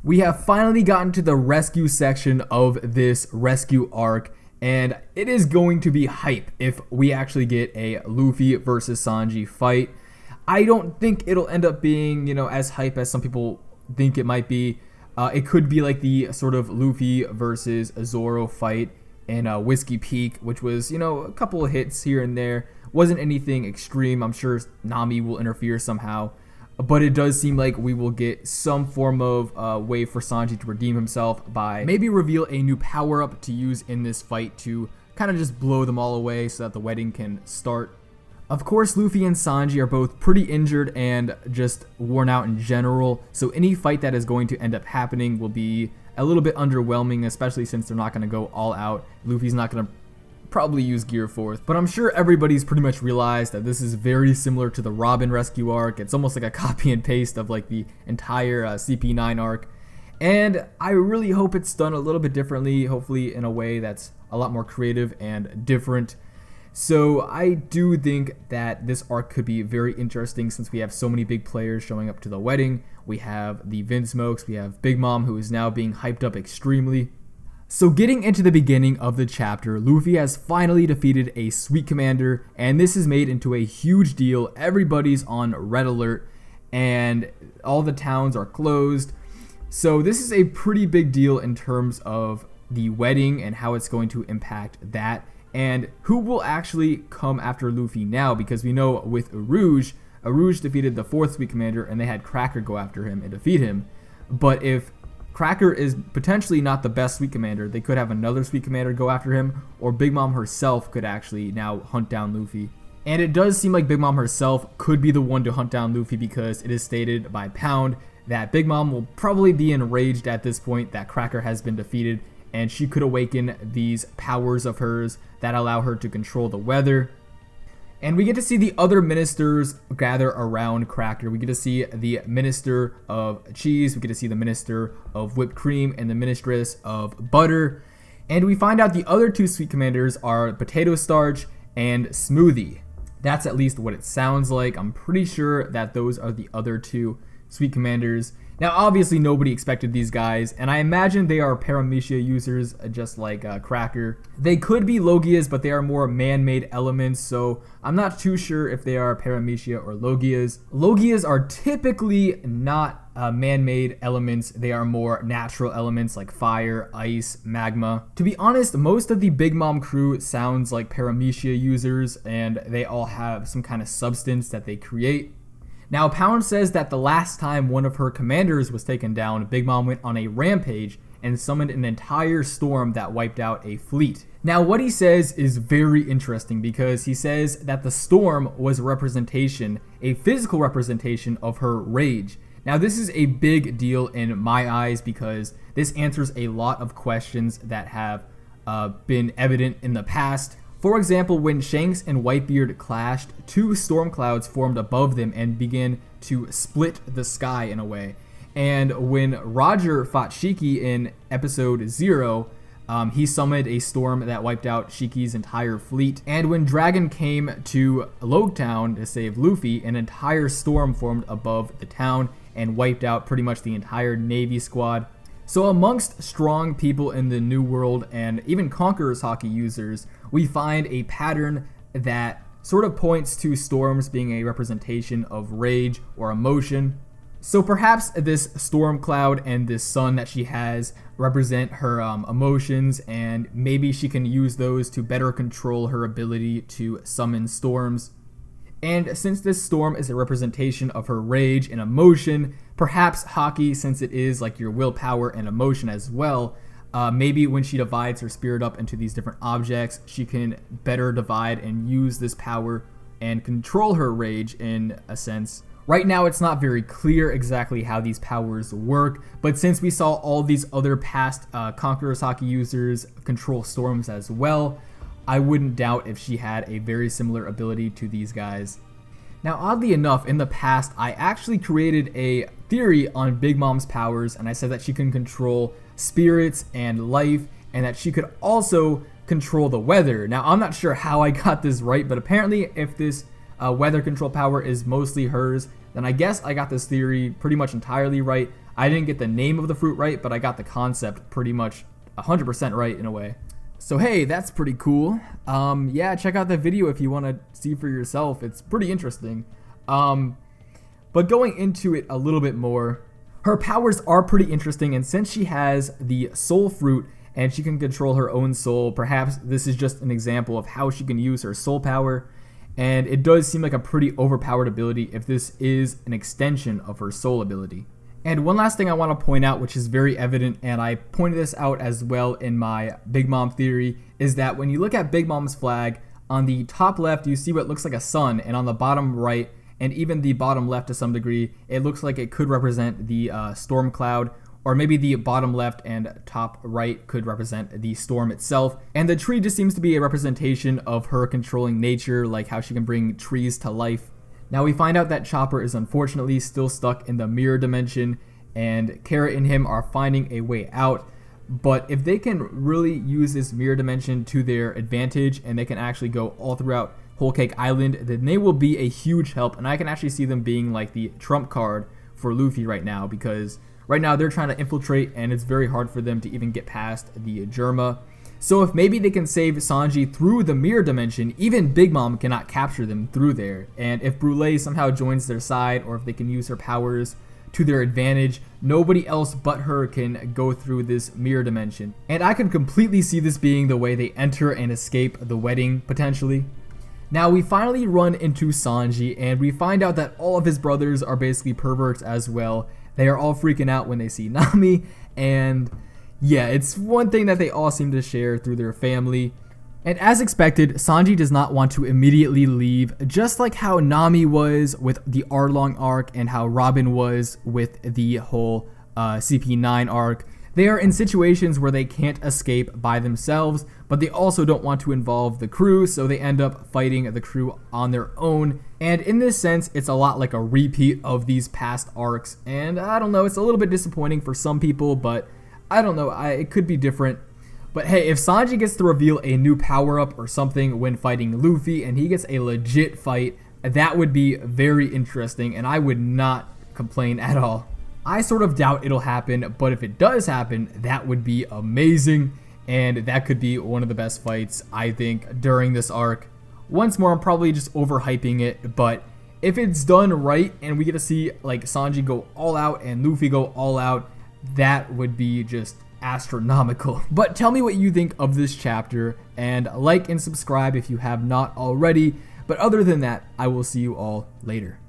We have finally gotten to the rescue section of this rescue arc, and it is going to be hype if we actually get a Luffy versus Sanji fight. I don't think it'll end up being, as hype as some people think it might be. It could be like the sort of Luffy versus Zoro fight in Whiskey Peak, which was, a couple of hits here and there. Wasn't anything extreme. I'm sure Nami will interfere somehow. But it does seem like we will get some form of way for Sanji to redeem himself by maybe reveal a new power-up to use in this fight to kind of just blow them all away so that the wedding can start. Of course, Luffy and Sanji are both pretty injured and just worn out in general, so any fight that is going to end up happening will be a little bit underwhelming, especially since they're not going to go all out. Luffy's not going to probably use Gear Force, but I'm sure everybody's pretty much realized that this is very similar to the Robin rescue arc. It's almost like a copy and paste of like the entire CP9 arc, and I really hope it's done a little bit differently, hopefully in a way that's a lot more creative and different. So I do think that this arc could be very interesting since we have so many big players showing up to the wedding. We have the Vinsmokes, we have Big Mom, who is now being hyped up extremely. So getting into the beginning of the chapter, Luffy has finally defeated a Sweet Commander, and this is made into a huge deal. Everybody's on red alert, and all the towns are closed. So this is a pretty big deal in terms of the wedding and how it's going to impact that, and who will actually come after Luffy now, because we know with Arouge defeated the 4th Sweet Commander, and they had Cracker go after him and defeat him. But if Cracker is potentially not the best Sweet Commander, they could have another Sweet Commander go after him, or Big Mom herself could actually now hunt down Luffy. And it does seem like Big Mom herself could be the one to hunt down Luffy, because it is stated by Pound that Big Mom will probably be enraged at this point that Cracker has been defeated, and she could awaken these powers of hers that allow her to control the weather. And we get to see the other ministers gather around Cracker. We get to see the Minister of Cheese, we get to see the Minister of Whipped Cream, and the Ministress of Butter. And we find out the other 2 Sweet Commanders are Potato Starch and Smoothie. That's at least what it sounds like. I'm pretty sure that those are the other 2 Sweet Commanders. Now, obviously, nobody expected these guys, and I imagine they are Paramecia users, just like Cracker. They could be Logias, but they are more man-made elements, so I'm not too sure if they are Paramecia or Logias. Logias are typically not man-made elements. They are more natural elements like fire, ice, magma. To be honest, most of the Big Mom crew sounds like Paramecia users, and they all have some kind of substance that they create. Now, Pound says that the last time one of her commanders was taken down, Big Mom went on a rampage and summoned an entire storm that wiped out a fleet. Now, what he says is very interesting, because he says that the storm was a representation, a physical representation of her rage. Now, this is a big deal in my eyes, because this answers a lot of questions that have been evident in the past. For example, when Shanks and Whitebeard clashed, 2 storm clouds formed above them and began to split the sky in a way. And when Roger fought Shiki in episode 0, he summoned a storm that wiped out Shiki's entire fleet. And when Dragon came to Loguetown to save Luffy, an entire storm formed above the town and wiped out pretty much the entire Navy squad. So amongst strong people in the New World and even Conqueror's Haki users, we find a pattern that sort of points to storms being a representation of rage or emotion. So perhaps this storm cloud and this sun that she has represent her emotions, and maybe she can use those to better control her ability to summon storms. And since this storm is a representation of her rage and emotion, perhaps Haki, since it is like your willpower and emotion as well, maybe when she divides her spirit up into these different objects, she can better divide and use this power and control her rage in a sense. Right now, it's not very clear exactly how these powers work, but since we saw all these other past Conqueror's Haki users control storms as well, I wouldn't doubt if she had a very similar ability to these guys. Now, oddly enough, in the past, I actually created a theory on Big Mom's powers, and I said that she can control spirits and life, and that she could also control the weather. Now, I'm not sure how I got this right, but apparently if this weather control power is mostly hers, then I guess I got this theory pretty much entirely right. I didn't get the name of the fruit right, but I got the concept pretty much 100% right in a way. So hey, that's pretty cool. Yeah, check out the video if you want to see for yourself. It's pretty interesting. But going into it a little bit more, her powers are pretty interesting, and since she has the soul fruit and she can control her own soul, perhaps this is just an example of how she can use her soul power. And it does seem like a pretty overpowered ability if this is an extension of her soul ability. And one last thing I want to point out, which is very evident, and I pointed this out as well in my Big Mom theory, is that when you look at Big Mom's flag, on the top left you see what looks like a sun, and on the bottom right, and even the bottom left to some degree, it looks like it could represent the storm cloud, or maybe the bottom left and top right could represent the storm itself. And the tree just seems to be a representation of her controlling nature, like how she can bring trees to life. Now we find out that Chopper is unfortunately still stuck in the mirror dimension, and Kara and him are finding a way out. But if they can really use this mirror dimension to their advantage, and they can actually go all throughout Whole Cake Island, then they will be a huge help. And I can actually see them being like the trump card for Luffy right now, because right now they're trying to infiltrate and it's very hard for them to even get past the Germa. So if maybe they can save Sanji through the mirror dimension, even Big Mom cannot capture them through there. And if Brûlée somehow joins their side, or if they can use her powers to their advantage, nobody else but her can go through this mirror dimension. And I can completely see this being the way they enter and escape the wedding, potentially. Now we finally run into Sanji, and we find out that all of his brothers are basically perverts as well. They are all freaking out when they see Nami, and yeah, it's one thing that they all seem to share through their family. And as expected, Sanji does not want to immediately leave, just like how Nami was with the Arlong arc and how Robin was with the whole CP9 arc. They are in situations where they can't escape by themselves, but they also don't want to involve the crew, so they end up fighting the crew on their own. And in this sense, it's a lot like a repeat of these past arcs. And I don't know, it's a little bit disappointing for some people, but I don't know, it could be different. But hey, if Sanji gets to reveal a new power-up or something when fighting Luffy, and he gets a legit fight, that would be very interesting, and I would not complain at all. I sort of doubt it'll happen, but if it does happen, that would be amazing, and that could be one of the best fights, I think, during this arc. Once more, I'm probably just overhyping it, but if it's done right and we get to see like Sanji go all out and Luffy go all out, that would be just astronomical. But tell me what you think of this chapter, and like and subscribe if you have not already. But other than that, I will see you all later.